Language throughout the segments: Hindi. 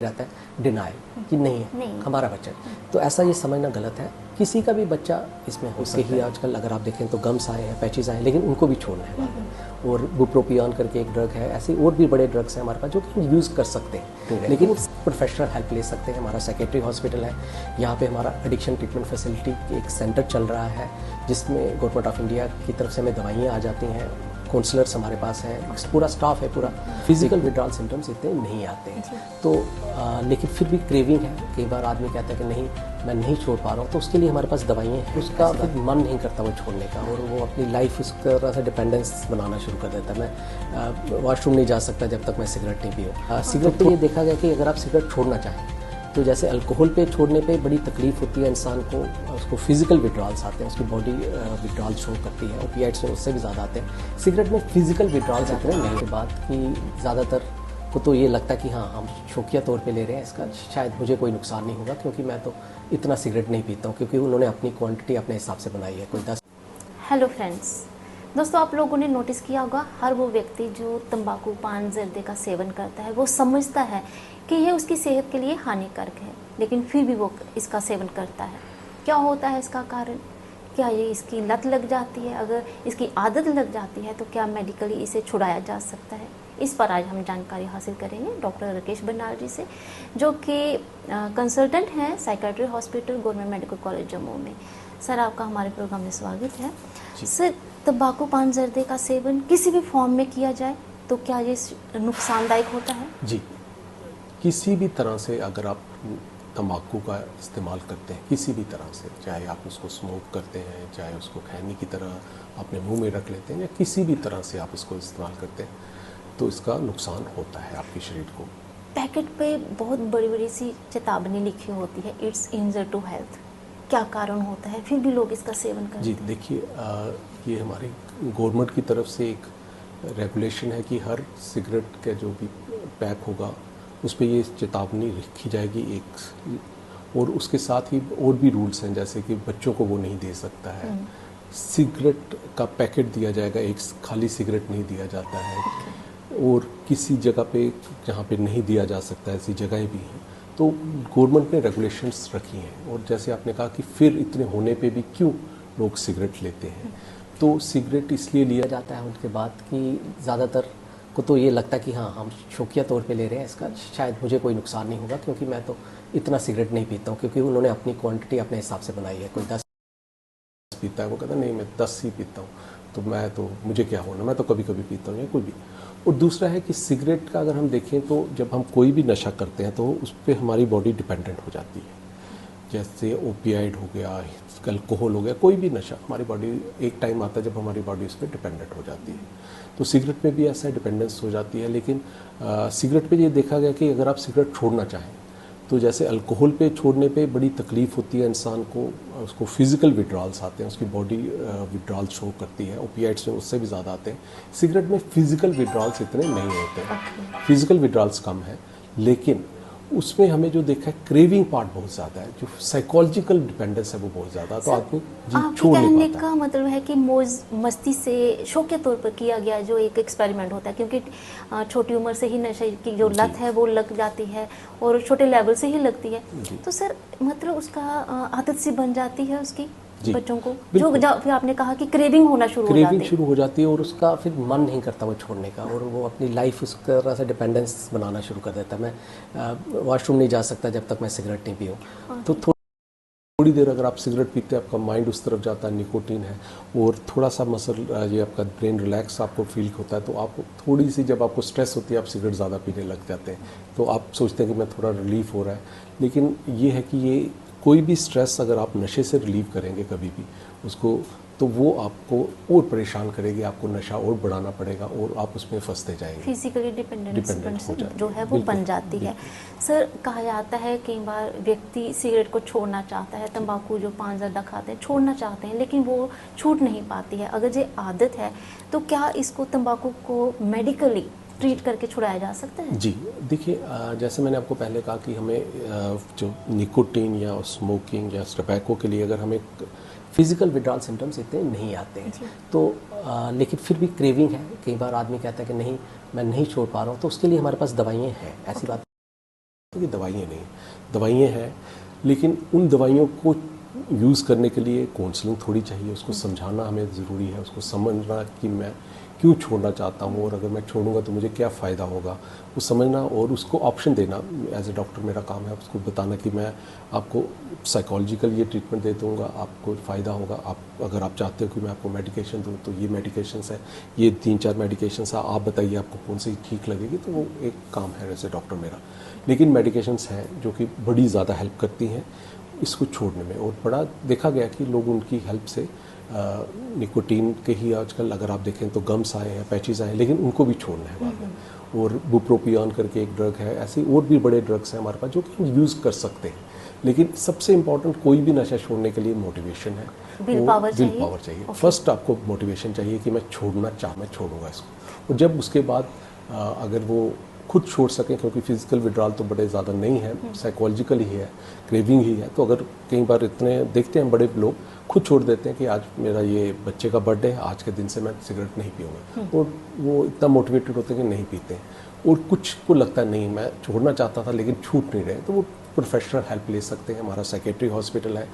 रहता है डिनायल कि नहीं है नहीं। हमारा बच्चा। तो ऐसा ये समझना गलत है। किसी का भी बच्चा इसमें हो सकता है। आजकल अगर आप देखें तो गम्स आए हैं, पैचेस आए हैं, लेकिन उनको भी छोड़ना है बाद में। और बुप्रोपियन करके एक ड्रग है, ऐसे और भी बड़े ड्रग्स हैं हमारे पास जो कि हम यूज़ कर सकते हैं, लेकिन प्रोफेशनल हेल्प ले सकते हैं। हमारा साइकेट्री हॉस्पिटल है, यहाँ पे हमारा एडिक्शन ट्रीटमेंट फैसिलिटी एक सेंटर चल रहा है जिसमें गवर्नमेंट ऑफ इंडिया की तरफ से हमें दवाइयाँ आ जाती हैं, काउंसलर्स हमारे पास हैं, पूरा स्टाफ है पूरा। फिजिकल विड्रॉल सिम्टम्स इतने नहीं आते हैं तो लेकिन फिर भी क्रेविंग है। कई बार आदमी कहता है कि नहीं मैं नहीं छोड़ पा रहा हूँ, तो उसके लिए हमारे पास दवाइयाँ हैं। उसका फिर मन नहीं करता वो छोड़ने का, और वो अपनी लाइफ उस तरह से डिपेंडेंस बनाना शुरू कर देता है। मैं वॉशरूम नहीं जा सकता जब तक मैं सिगरेट नहीं पीऊँ। सिगरेट पे ये देखा गया कि अगर आप सिगरेट छोड़ना चाहें तो जैसे अल्कोहल पे छोड़ने पे बड़ी तकलीफ होती है इंसान को, उसको फिजिकल विड्रॉल्स आते हैं, उसकी बॉडी विड्रॉल शो करती है। ओपियाइड्स में उससे भी ज़्यादा आते हैं। सिगरेट में फिजिकल विड्रॉल्स इतने नहीं। के बाद कि ज़्यादातर को तो ये लगता है कि हाँ हम शौकिया तौर पे ले रहे हैं, इसका शायद मुझे कोई नुकसान नहीं होगा क्योंकि मैं तो इतना सिगरेट नहीं पीता हूँ, क्योंकि उन्होंने अपनी क्वान्टिटी अपने हिसाब से बनाई है। कोई 10। हेलो फ्रेंड्स, दोस्तों आप लोगों ने नोटिस किया होगा हर वो व्यक्ति जो तंबाकू पान जर्दे का सेवन करता है वो समझता है कि यह उसकी सेहत के लिए हानिकारक है, लेकिन फिर भी वो इसका सेवन करता है। क्या होता है इसका कारण? क्या ये इसकी लत लग जाती है? अगर इसकी आदत लग जाती है तो क्या मेडिकली इसे छुड़ाया जा सकता है? इस पर आज हम जानकारी हासिल करेंगे डॉक्टर राकेश बरनाल जी से, जो कि कंसल्टेंट हैं psychiatry hospital government medical college Jammu में। सर आपका हमारे प्रोग्राम में स्वागत है। सर तंबाकू पान जर्दे का सेवन किसी भी फॉर्म में किया जाए तो क्या ये नुकसानदायक होता है? जी, किसी भी तरह से अगर आप तंबाकू का इस्तेमाल करते हैं, किसी भी तरह से, चाहे आप उसको स्मोक करते हैं, चाहे उसको खैनी की तरह अपने मुंह में रख लेते हैं, या किसी भी तरह से आप इसको इस्तेमाल करते हैं, तो इसका नुकसान होता है आपके शरीर को। पैकेट पे बहुत बड़ी बड़ी सी चेतावनी लिखी होती है, इट्स इंजर टू हेल्थ। क्या कारण होता है फिर भी लोग इसका सेवन करते जी हैं? देखिए, ये हमारी गवर्नमेंट की तरफ से एक रेगुलेशन है कि हर सिगरेट का जो भी पैक होगा उस पर ये चेतावनी लिखी जाएगी एक, और उसके साथ ही और भी रूल्स हैं, जैसे कि बच्चों को वो नहीं दे सकता है। सिगरेट का पैकेट दिया जाएगा, एक खाली सिगरेट नहीं दिया जाता है। और किसी जगह पे जहाँ पे नहीं दिया जा सकता है ऐसी जगहें भी हैं। तो गवर्नमेंट ने रेगुलेशंस रखी हैं, और जैसे आपने कहा कि फिर इतने होने पे भी क्यों लोग सिगरेट लेते हैं, तो सिगरेट इसलिए लिया जाता है उनके बाद कि ज़्यादातर को तो ये लगता है कि हाँ हम शौकिया तौर पे ले रहे हैं, इसका शायद मुझे कोई नुकसान नहीं होगा क्योंकि मैं तो इतना सिगरेट नहीं पीता हूँ, क्योंकि उन्होंने अपनी क्वांटिटी अपने हिसाब से बनाई है। कोई 10 पीता है, वो कहता नहीं मैं 10 ही पीता हूँ, तो मुझे क्या होना, मैं तो कभी कभी पीता हूँ या कोई भी। और दूसरा है कि सिगरेट का अगर हम देखें तो जब हम कोई भी नशा करते हैं तो उस पर हमारी बॉडी डिपेंडेंट हो जाती है। जैसे ओपियाइड हो गया, अल्कोहल हो गया, कोई भी नशा, हमारी बॉडी एक टाइम आता है जब हमारी बॉडी उस पर डिपेंडेंट हो जाती है। तो सिगरेट में भी ऐसा डिपेंडेंस हो जाती है। लेकिन सिगरेट पे ये देखा गया कि अगर आप सिगरेट छोड़ना चाहें तो जैसे अल्कोहल पे छोड़ने पे बड़ी तकलीफ होती है इंसान को, उसको फिजिकल विड्रॉल्स आते हैं, उसकी बॉडी विड्रॉल शो करती है। ओपियाइड्स में उससे भी ज़्यादा आते हैं। सिगरेट में फिजिकल विड्रॉल्स इतने नहीं होते हैं, फिजिकल विड्रॉल्स कम है, लेकिन उसमें हमें जो देखा है क्रेविंग पार्ट बहुत ज़्यादा है, जो साइकोलॉजिकल डिपेंडेंस है वो बहुत ज़्यादा, तो आदमी छोड़ नहीं कहने पाता। का मतलब है कि मौज मस्ती से शौकिया तौर पर किया गया जो एक एक्सपेरिमेंट होता है, क्योंकि छोटी उम्र से ही नशे की जो लत है वो लग जाती है और छोटे लेवल से ही लगती है। तो सर मतलब उसका आदत सी बन जाती है उसकी बच्चों को, जो फिर आपने कहा कि क्रेविंग होना शुरू हो जाती है, और उसका फिर मन नहीं करता वो छोड़ने का, और वो अपनी लाइफ उस तरह से डिपेंडेंस बनाना शुरू कर देता है। मैं वॉशरूम नहीं जा सकता जब तक मैं सिगरेट नहीं पीऊँ। तो थोड़ी देर अगर आप सिगरेट पीते हैं आपका माइंड उस तरफ जाता है, निकोटीन है, और थोड़ा सा मसल ये आपका ब्रेन रिलैक्स आपको फील होता है, तो आप थोड़ी सी जब आपको स्ट्रेस होती है आप सिगरेट ज़्यादा पीने लग जाते हैं, तो आप सोचते हैं कि मैं थोड़ा रिलीफ हो रहा है। लेकिन ये है कि ये कोई भी स्ट्रेस अगर आप नशे से रिलीव करेंगे कभी भी उसको, तो वो आपको और परेशान करेगी, आपको नशा और बढ़ाना पड़ेगा और आप उसमें फंसते जाएंगे। फिजिकली डिपेंडेंट जो है वो बन जाती है। सर कहा जाता है कई बार व्यक्ति सिगरेट को छोड़ना चाहता है, तंबाकू जो पान जर्दा खाते हैं छोड़ना चाहते हैं, लेकिन वो छूट नहीं पाती है। अगर ये आदत है तो क्या इसको तंबाकू को मेडिकली ट्रीट करके छुड़ाया जा सकता है? जी देखिए, जैसे मैंने आपको पहले कहा कि हमें जो निकोटीन या स्मोकिंग या टबैको के लिए अगर हमें फिजिकल विड्रॉल सिम्टम्स इतने नहीं आते हैं तो लेकिन फिर भी क्रेविंग है। कई बार आदमी कहता है कि नहीं मैं नहीं छोड़ पा रहा हूँ, तो उसके लिए हमारे पास दवाइयाँ हैं, ऐसी बात कि दवाइयाँ नहीं, दवाइयाँ हैं, लेकिन उन दवाइयों को यूज़ करने के लिए काउंसलिंग थोड़ी चाहिए, उसको समझाना हमें ज़रूरी है, उसको समझना कि मैं क्यों छोड़ना चाहता हूँ और अगर मैं छोड़ूंगा तो मुझे क्या फ़ायदा होगा, वो समझना और उसको ऑप्शन देना। एज ए डॉक्टर मेरा काम है उसको बताना कि मैं आपको साइकोलॉजिकल ये ट्रीटमेंट दे दूँगा, आपको फ़ायदा होगा, आप अगर आप चाहते हो कि मैं आपको मेडिकेशन दूँ तो ये मेडिकेशंस है, ये 3-4 मेडिकेशंस है, आप बताइए आपको कौन सी ठीक लगेगी, तो वो एक काम है एज ए डॉक्टर मेरा। लेकिन मेडिकेशंस हैं जो कि बड़ी ज़्यादा हेल्प करती हैं इसको छोड़ने में, और बड़ा देखा गया कि लोग उनकी हेल्प से निकोटीन के ही आजकल अगर आप देखें तो गम्स आए हैं, पैचेस आए हैं, लेकिन उनको भी छोड़ना है बाद में। और बुप्रोपियन करके एक ड्रग है, ऐसे और भी बड़े ड्रग्स हैं हमारे पास जो कि हम यूज़ कर सकते हैं। लेकिन सबसे इम्पॉर्टेंट कोई भी नशा छोड़ने के लिए मोटिवेशन है, विल पावर चाहिए। फर्स्ट आपको मोटिवेशन चाहिए कि मैं छोड़ूंगा इसको, और जब उसके बाद अगर वो खुद छोड़ सकें, क्योंकि फिजिकल विड्रॉल तो बड़े ज़्यादा नहीं है, साइकोलॉजिकल ही है, क्रेविंग ही है, तो अगर कई बार इतने देखते हैं बड़े लोग खुद छोड़ देते हैं कि आज मेरा ये बच्चे का बर्थडे है, आज के दिन से मैं सिगरेट नहीं पीऊँगा, और वो इतना मोटिवेटेड होते हैं कि नहीं पीते हैं। और कुछ को लगता है नहीं मैं छोड़ना चाहता था लेकिन छूट नहीं रहे, तो वो प्रोफेशनल हेल्प ले सकते हैं। हमारा साइकेट्री हॉस्पिटल है,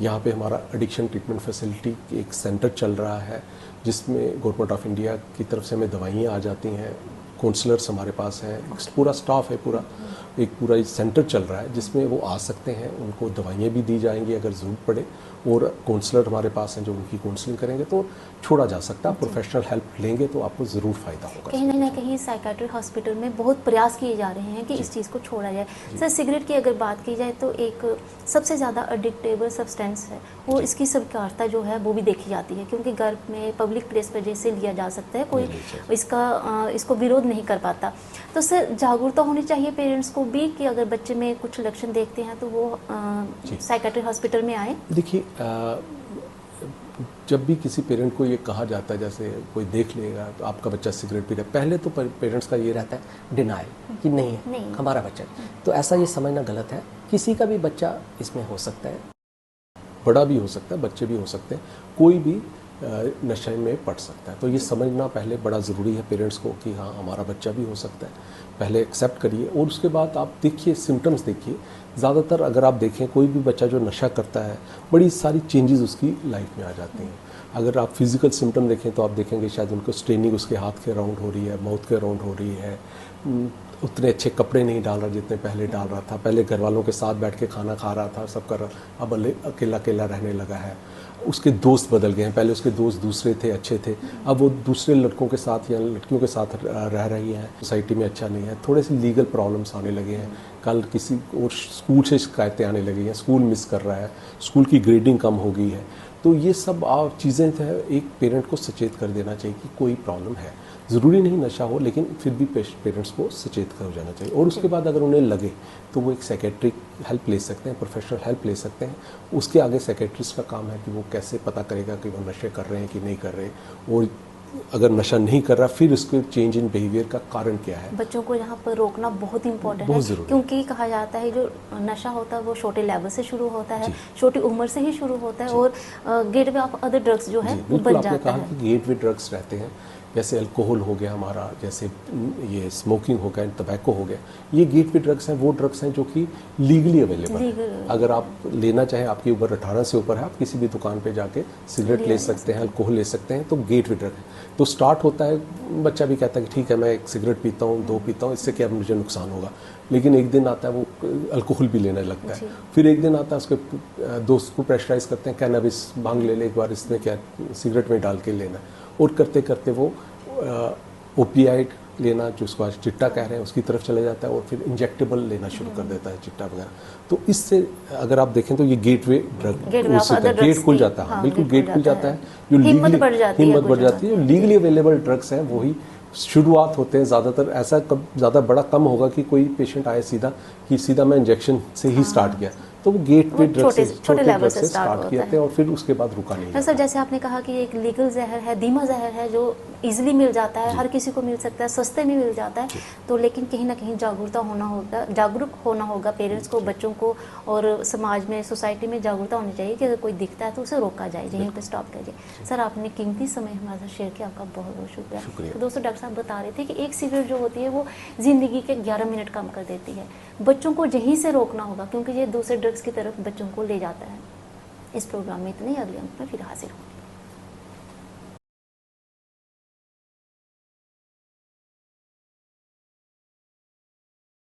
यहाँ पे हमारा एडिक्शन ट्रीटमेंट फैसिलिटी एक सेंटर चल रहा है जिसमें गवर्नमेंट ऑफ इंडिया की तरफ से हमें दवाइयाँ आ जाती हैं, काउंसलर्स हमारे पास हैं, पूरा स्टाफ है, पूरा सेंटर चल रहा है जिसमें वो आ सकते हैं, उनको दवाइयाँ भी दी जाएंगी अगर ज़रूरत पड़े, और काउंसलर हमारे पास हैं जो उनकी काउंसलिंग करेंगे तो छोड़ा जा सकता है। प्रोफेशनल हेल्प लेंगे तो आपको ज़रूर फ़ायदा होगा। कहीं ना कहीं साइकेट्री हॉस्पिटल में बहुत प्रयास किए जा रहे हैं कि इस चीज़ को छोड़ा जाए। सर, सिगरेट की अगर बात की जाए तो एक सबसे ज़्यादा एडिक्टेबल सब्सटेंस है, और इसकी स्वीकारता जो है वो भी देखी जाती है, क्योंकि घर में पब्लिक प्लेस पर जैसे लिया जा सकता है, कोई इसको विरोध नहीं कर पाता। तो सर, जागरूकता होनी चाहिए पेरेंट्स को भी कि अगर बच्चे में कुछ लक्षण देखते हैं तो वो साइकेट्री हॉस्पिटल में आए। देखिए, जब भी किसी पेरेंट को ये कहा जाता है, जैसे कोई देख लेगा तो आपका बच्चा सिगरेट पी रहा है, पहले तो पेरेंट्स का ये रहता है डिनायल कि नहीं हमारा बच्चा, तो ऐसा ये समझना गलत है। किसी का भी बच्चा इसमें हो सकता है, बड़ा भी हो सकता है, बच्चे भी हो सकते हैं, कोई भी नशे में पड़ सकता है। तो ये समझना पहले बड़ा ज़रूरी है पेरेंट्स को कि हाँ हमारा बच्चा भी हो सकता है, पहले एक्सेप्ट करिए, और उसके बाद आप देखिए सिम्टम्स देखिए। ज़्यादातर अगर आप देखें कोई भी बच्चा जो नशा करता है, बड़ी सारी चेंजेस उसकी लाइफ में आ जाती हैं। अगर आप फिज़िकल सिम्टम देखें तो आप देखेंगे शायद उनको स्ट्रेनिंग उसके हाथ के अराउंड हो रही है, माउथ के अराउंड हो रही है, उतने अच्छे कपड़े नहीं डाल रहा जितने पहले डाल रहा था, पहले घर वालों के साथ बैठ के खाना खा रहा था, सब कर रहा, अब अकेला अकेला रहने लगा है। उसके दोस्त बदल गए हैं, पहले उसके दोस्त दूसरे थे, अच्छे थे, अब वो दूसरे लड़कों के साथ या लड़कियों के साथ रह रही हैं, सोसाइटी में अच्छा नहीं है, थोड़े से लीगल प्रॉब्लम्स आने लगे हैं, कल किसी और स्कूल से शिकायतें आने लगी हैं, स्कूल मिस कर रहा है, स्कूल की ग्रेडिंग कम हो गई है। तो ये सब चीज़ें हैं, एक पेरेंट को सचेत कर देना चाहिए कि कोई प्रॉब्लम है, ज़रूरी नहीं नशा हो, लेकिन फिर भी पेरेंट्स को सचेत कर जाना चाहिए। और उसके बाद अगर उन्हें लगे तो वो एक साइकेट्रिक हेल्प ले सकते हैं, प्रोफेशनल हेल्प ले सकते हैं। उसके आगे साइकेट्रिस्ट का काम है कि वो कैसे पता करेगा कि वो नशे कर रहे हैं कि नहीं कर रहे, और अगर नशा नहीं कर रहा फिर उसके चेंज इन बिहेवियर का कारण क्या है। बच्चों को यहाँ पर रोकना बहुत इंपॉर्टेंट है, क्योंकि कहा जाता है जो नशा होता है वो छोटे लेवल से शुरू होता है, छोटी उम्र से ही शुरू होता है, और गेटवे ऑफ अदर ड्रग्स जो है वो बन जाता है। गेटवे ड्रग्स रहते हैं, जैसे अल्कोहल हो गया हमारा, जैसे ये स्मोकिंग हो गया, टबैको हो गया, ये गेटवे ड्रग्स हैं, वो ड्रग्स हैं जो कि लीगली अवेलेबल है। अगर आप लेना चाहें, आपकी उम्र 18 से ऊपर है, आप किसी भी दुकान पे जाके सिगरेट ले सकते हैं, अल्कोहल ले सकते हैं, तो गेटवे ड्रग है। तो स्टार्ट होता है, बच्चा भी कहता है कि ठीक है मैं एक सिगरेट पीता हूँ, 2 पीता हूँ, इससे क्या मुझे नुकसान होगा, लेकिन एक दिन आता है वो अल्कोहल भी लेने लगता है, फिर एक दिन आता है उसके दोस्त को प्रेशराइज करते हैं, कैनबिस भांग ले एक बार, इसने क्या सिगरेट में डाल के लेना, और करते करते वो ओपियाइड लेना, जो उसको आज चिट्टा कह रहे हैं, उसकी तरफ चले जाता है, और फिर इंजेक्टेबल लेना शुरू कर देता है, चिट्टा वगैरह। तो इससे अगर आप देखें तो ये गेटवे ड्रग, गेट खुल जाता है, हाँ बिल्कुल गेट खुल जाता है, जो हिम्मत बढ़ जाती है, जो लीगली अवेलेबल ड्रग्स हैं वही शुरुआत होते हैं। ज़्यादातर ऐसा ज़्यादा बड़ा कम होगा कि कोई पेशेंट आए सीधा मैं इंजेक्शन से ही स्टार्ट किया, तो वो गेट पे वो ड्रग से छोटे लेवल ड्रग से से स्टार्ट स्टार्ट होता किए है। थे और फिर उसके बाद रुका नहीं सर जाता। जैसे आपने कहा कि एक लीगल जहर है, धीमा जहर है जो इजीली मिल जाता है, हर किसी को मिल सकता है, सस्ते में मिल जाता है, तो लेकिन कहीं ना कहीं जागरूक होना होगा पेरेंट्स को, बच्चों को, और समाज में, सोसाइटी में जागरूकता होनी चाहिए कि अगर कोई दिखता है तो उसे रोका जाए, यहीं पे स्टॉप कीजिए। सर आपने कीमती समय हमारे साथ शेयर किया, आपका बहुत बहुत शुक्रिया। तो दोस्तों डॉक्टर साहब बता रहे थे कि एक सिगरेट जो होती है वो ज़िंदगी के 11 मिनट कम कर देती है। बच्चों को यहीं से रोकना होगा क्योंकि ये दूसरे ड्रग्स की तरफ बच्चों को ले जाता है। इस प्रोग्राम में इतने ही, अगले अंक में फिर हाजिर होंगे।